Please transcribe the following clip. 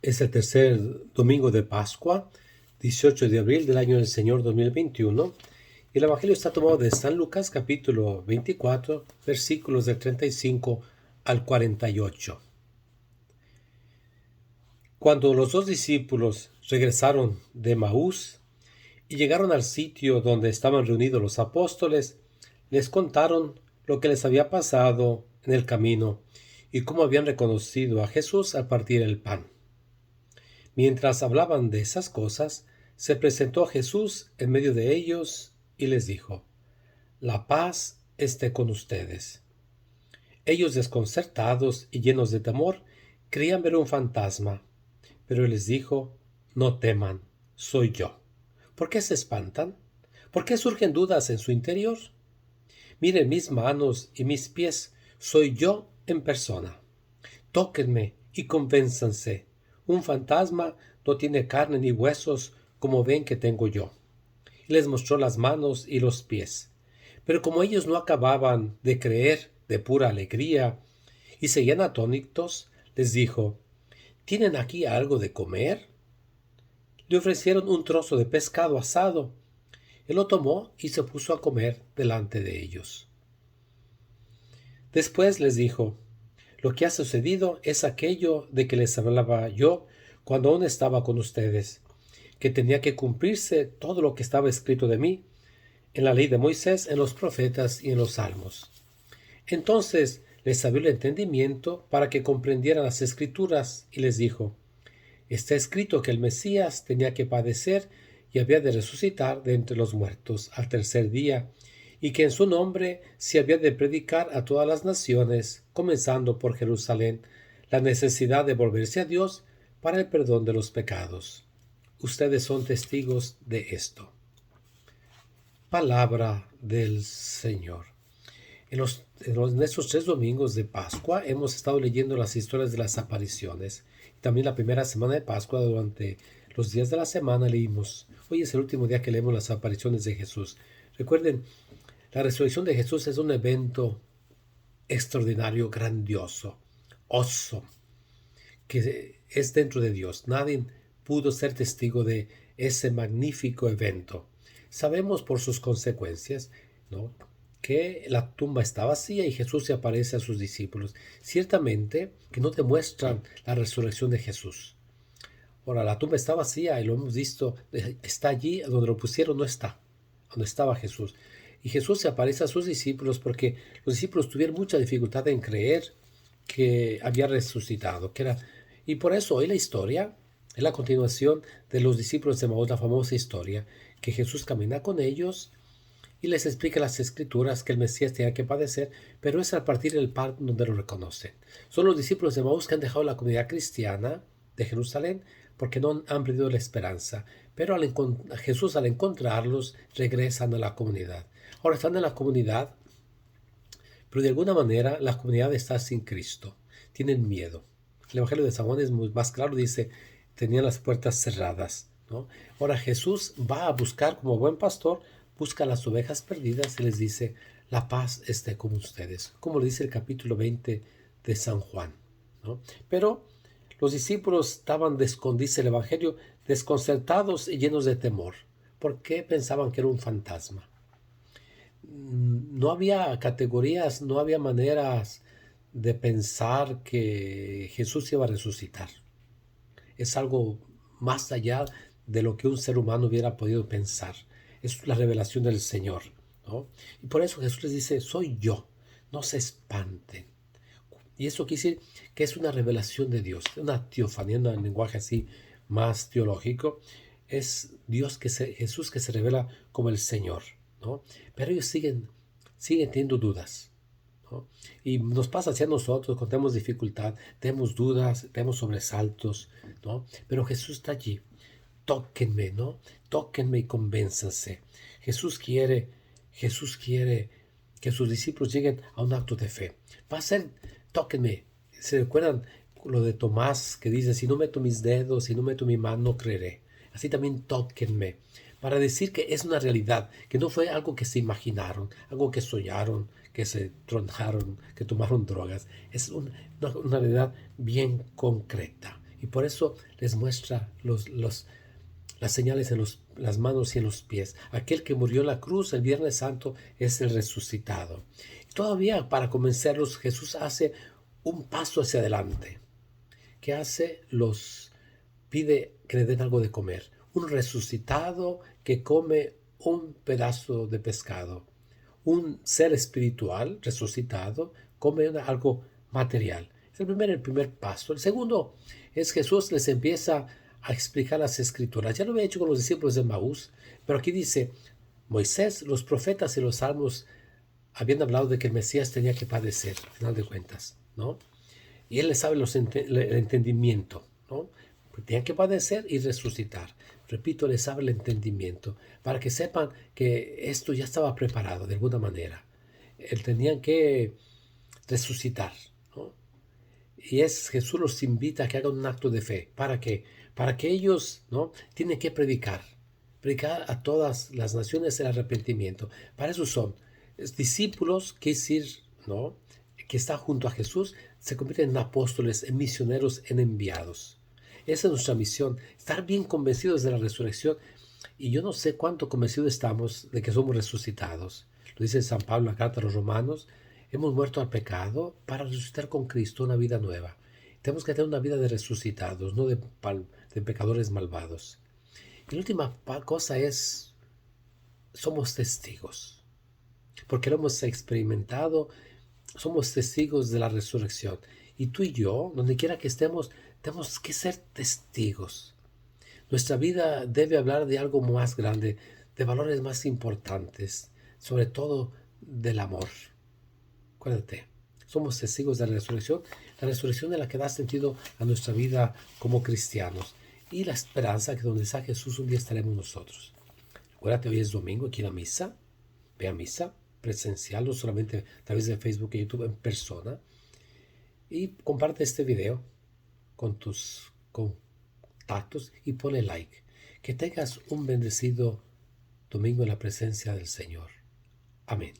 Es el tercer domingo de Pascua, 18 de abril del año del Señor 2021. Y el Evangelio está tomado de San Lucas capítulo 24, versículos del 35 al 48. Cuando los dos discípulos regresaron de Maús y llegaron al sitio donde estaban reunidos los apóstoles, les contaron lo que les había pasado en el camino y cómo habían reconocido a Jesús al partir el pan. Mientras hablaban de esas cosas, se presentó a Jesús en medio de ellos y les dijo: La paz esté con ustedes. Ellos, desconcertados y llenos de temor, creían ver un fantasma, pero él les dijo: No teman, soy yo. ¿Por qué se espantan? ¿Por qué surgen dudas en su interior? Miren mis manos y mis pies, soy yo en persona. Tóquenme y convénzanse. Un fantasma no tiene carne ni huesos como ven que tengo yo. Y les mostró las manos y los pies. Pero como ellos no acababan de creer de pura alegría y seguían atónitos, les dijo: ¿Tienen aquí algo de comer? Le ofrecieron un trozo de pescado asado. Él lo tomó y se puso a comer delante de ellos. Después les dijo: Lo que ha sucedido es aquello de que les hablaba yo cuando aún estaba con ustedes, que tenía que cumplirse todo lo que estaba escrito de mí en la ley de Moisés, en los profetas y en los salmos. Entonces les abrió el entendimiento para que comprendieran las escrituras y les dijo: Está escrito que el Mesías tenía que padecer y había de resucitar de entre los muertos al tercer día, y que en su nombre se había de predicar a todas las naciones, comenzando por Jerusalén, la necesidad de volverse a Dios para el perdón de los pecados. Ustedes son testigos de esto. Palabra del Señor. En estos 3 domingos de Pascua hemos estado leyendo las historias de las apariciones. También la primera semana de Pascua, durante los días de la semana, leímos. Hoy es el último día que leemos las apariciones de Jesús. Recuerden, la resurrección de Jesús es un evento extraordinario, grandioso, awesome, que es dentro de Dios. Nadie pudo ser testigo de ese magnífico evento. Sabemos por sus consecuencias, ¿no?, que la tumba está vacía y Jesús se aparece a sus discípulos. Ciertamente que no demuestran la resurrección de Jesús. Ahora, la tumba está vacía y lo hemos visto, está allí, donde lo pusieron no está, donde estaba Jesús. Y Jesús se aparece a sus discípulos porque los discípulos tuvieron mucha dificultad en creer que había resucitado, y por eso hoy la historia es la continuación de los discípulos de Maús, la famosa historia que Jesús camina con ellos y les explica las escrituras que el Mesías tenía que padecer, pero es a partir del pan donde lo reconocen. Son los discípulos de Maús que han dejado la comunidad cristiana de Jerusalén porque no han perdido la esperanza, pero Jesús, al encontrarlos, regresan a la comunidad. Ahora están en la comunidad, pero de alguna manera la comunidad está sin Cristo. Tienen miedo. El Evangelio de San Juan es más claro, dice: tenían las puertas cerradas, ¿no? Ahora Jesús va a buscar, como buen pastor, busca las ovejas perdidas y les dice: la paz esté con ustedes, como le dice el capítulo 20 de San Juan, ¿no? Pero los discípulos estaban, dice el Evangelio, desconcertados y llenos de temor. ¿Por qué pensaban que era un fantasma? No había categorías, no había maneras de pensar que Jesús iba a resucitar. Es algo más allá de lo que un ser humano hubiera podido pensar. Es la revelación del Señor, ¿no? Y por eso Jesús les dice: soy yo, no se espanten. Y eso quiere decir que es una revelación de Dios, una teofanía, en un lenguaje así más teológico. Es Jesús que se revela como el Señor, ¿no? Pero ellos siguen teniendo dudas, ¿no? Y nos pasa así a nosotros cuando tenemos dificultad, tenemos dudas, tenemos sobresaltos, ¿no? Pero Jesús está allí. Tóquenme, ¿no? Tóquenme y convénzanse. Jesús quiere que sus discípulos lleguen a un acto de fe. Va a ser: tóquenme. ¿Se recuerdan lo de Tomás, que dice: si no meto mis dedos, si no meto mi mano, no creeré? Así también tóquenme, para decir que es una realidad, que no fue algo que se imaginaron, algo que soñaron, que se tronjaron, que tomaron drogas. Es una realidad bien concreta. Y por eso les muestra las señales en las manos y en los pies. Aquel que murió en la cruz el Viernes Santo es el resucitado. Y todavía para convencerlos, Jesús hace un paso hacia adelante. ¿Qué hace? Los pide que le den algo de comer. Un resucitado que come un pedazo de pescado. Un ser espiritual resucitado come algo material. Es el primer paso. El segundo es Jesús les empieza a explicar las escrituras. Ya lo había hecho con los discípulos de Maús, pero aquí dice, Moisés, los profetas y los salmos habían hablado de que el Mesías tenía que padecer, al final de cuentas, ¿no? Y él les sabe el entendimiento, ¿no? Tenían que padecer y resucitar. Repito, les abre el entendimiento para que sepan que esto ya estaba preparado de alguna manera. Tenían que resucitar, ¿no? Y Jesús los invita a que hagan un acto de fe. ¿Para qué? Para que ellos, ¿no? Tienen que predicar a todas las naciones el arrepentimiento. Para eso son discípulos, que es decir, ¿no? Que está junto a Jesús, se convierten en apóstoles, en misioneros, en enviados. Esa es nuestra misión, estar bien convencidos de la resurrección. Y yo no sé cuánto convencidos estamos de que somos resucitados. Lo dice San Pablo en la carta a los Romanos. Hemos muerto al pecado para resucitar con Cristo una vida nueva. Tenemos que tener una vida de resucitados, no de pecadores malvados. Y la última cosa es, somos testigos. Porque lo hemos experimentado, somos testigos de la resurrección. Y tú y yo, donde quiera que estemos, tenemos que ser testigos. Nuestra vida debe hablar de algo más grande, de valores más importantes, sobre todo del amor. Acuérdate, somos testigos de la resurrección de la que da sentido a nuestra vida como cristianos y la esperanza que donde está Jesús un día estaremos nosotros. Acuérdate, hoy es domingo, aquí en la misa, ve a misa presencial, no solamente a través de Facebook y YouTube, en persona, y comparte este video con tus contactos y ponle like. Que tengas un bendecido domingo en la presencia del Señor. Amén.